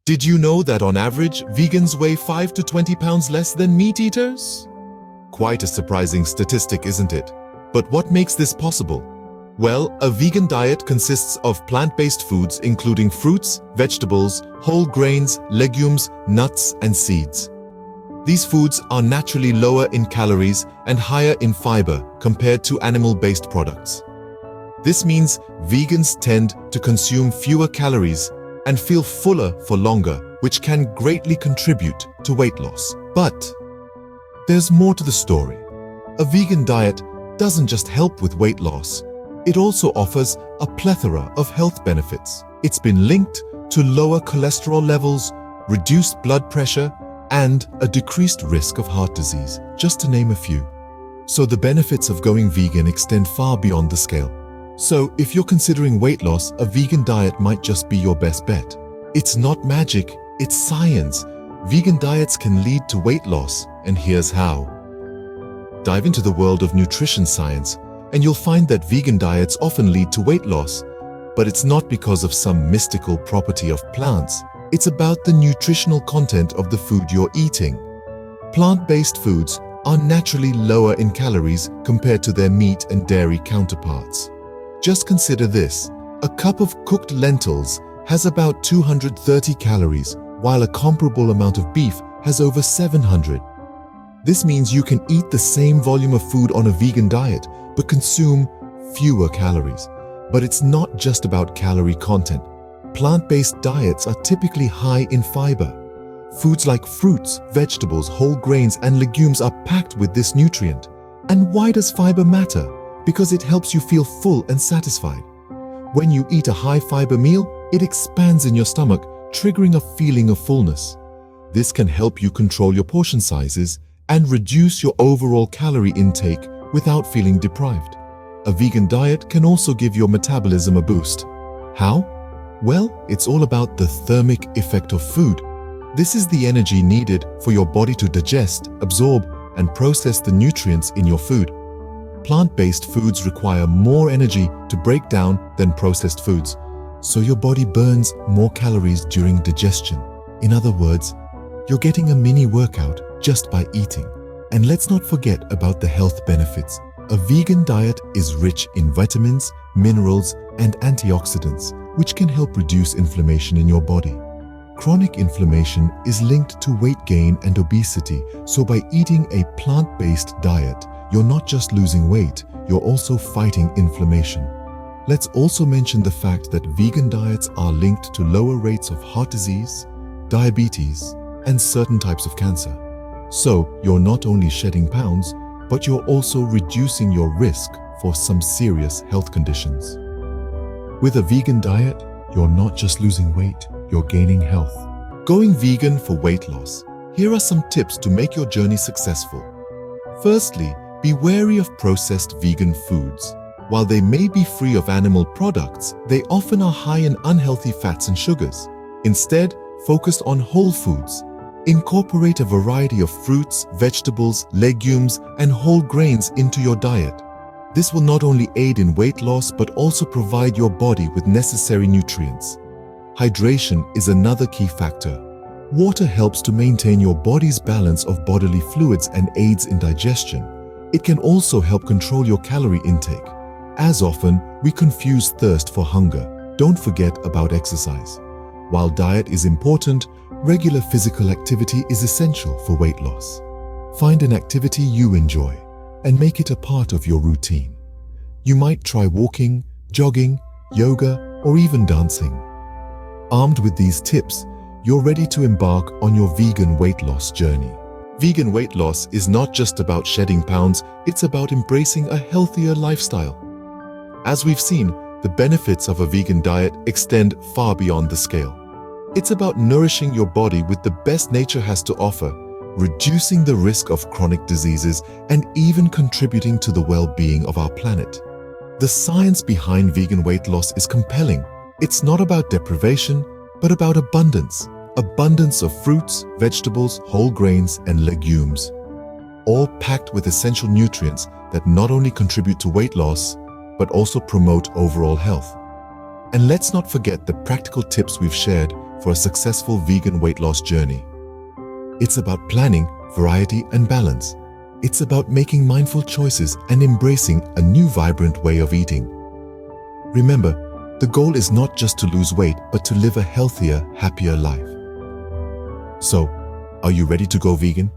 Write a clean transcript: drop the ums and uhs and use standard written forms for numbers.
Did you know that on average, vegans weigh 5 to 20 pounds less than meat eaters? Quite a surprising statistic, isn't it? But what makes this possible? Well, a vegan diet consists of plant-based foods including fruits, vegetables, whole grains, legumes, nuts, and seeds. These foods are naturally lower in calories and higher in fiber compared to animal-based products. This means vegans tend to consume fewer calories and feel fuller for longer, which can greatly contribute to weight loss. But there's more to the story. A vegan diet doesn't just help with weight loss, it also offers a plethora of health benefits. It's been linked to lower cholesterol levels, reduced blood pressure, and a decreased risk of heart disease, just to name a few. So the benefits of going vegan extend far beyond the scale. So if you're considering weight loss, a vegan diet might just be your best bet. It's not magic, it's science. Vegan diets can lead to weight loss, and here's how. Dive into the world of nutrition science, and you'll find that vegan diets often lead to weight loss. But it's not because of some mystical property of plants. It's about the nutritional content of the food you're eating. Plant-based foods are naturally lower in calories compared to their meat and dairy counterparts. Just consider this. A cup of cooked lentils has about 230 calories, while a comparable amount of beef has over 700. This means you can eat the same volume of food on a vegan diet, but consume fewer calories. But it's not just about calorie content. Plant-based diets are typically high in fiber. Foods like fruits, vegetables, whole grains, and legumes are packed with this nutrient. And why does fiber matter? Because it helps you feel full and satisfied. When you eat a high-fiber meal, it expands in your stomach, triggering a feeling of fullness. This can help you control your portion sizes and reduce your overall calorie intake without feeling deprived. A vegan diet can also give your metabolism a boost. How? Well, it's all about the thermic effect of food. This is the energy needed for your body to digest, absorb, and process the nutrients in your food. Plant-based foods require more energy to break down than processed foods, so your body burns more calories during digestion. In other words, you're getting a mini workout just by eating. And let's not forget about the health benefits. A vegan diet is rich in vitamins, minerals, and antioxidants, which can help reduce inflammation in your body. Chronic inflammation is linked to weight gain and obesity, so by eating a plant-based diet, you're not just losing weight, you're also fighting inflammation. Let's also mention the fact that vegan diets are linked to lower rates of heart disease, diabetes, and certain types of cancer. So you're not only shedding pounds, but you're also reducing your risk for some serious health conditions. With a vegan diet, you're not just losing weight, you're gaining health. Going vegan for weight loss. Here are some tips to make your journey successful. Firstly, be wary of processed vegan foods. While they may be free of animal products, they often are high in unhealthy fats and sugars. Instead, focus on whole foods. Incorporate a variety of fruits, vegetables, legumes, and whole grains into your diet. This will not only aid in weight loss but also provide your body with necessary nutrients. Hydration is another key factor. Water helps to maintain your body's balance of bodily fluids and aids in digestion. It can also help control your calorie intake. As often, we confuse thirst for hunger. Don't forget about exercise. While diet is important, regular physical activity is essential for weight loss. Find an activity you enjoy and make it a part of your routine. You might try walking, jogging, yoga, or even dancing. Armed with these tips, you're ready to embark on your vegan weight loss journey. Vegan weight loss is not just about shedding pounds, it's about embracing a healthier lifestyle. As we've seen, the benefits of a vegan diet extend far beyond the scale. It's about nourishing your body with the best nature has to offer, reducing the risk of chronic diseases, and even contributing to the well-being of our planet. The science behind vegan weight loss is compelling. It's not about deprivation, but about abundance. Abundance of fruits, vegetables, whole grains, and legumes, all packed with essential nutrients that not only contribute to weight loss, but also promote overall health. And let's not forget the practical tips we've shared for a successful vegan weight loss journey. It's about planning, variety, and balance. It's about making mindful choices and embracing a new vibrant way of eating. Remember, the goal is not just to lose weight, but to live a healthier, happier life. So, are you ready to go vegan?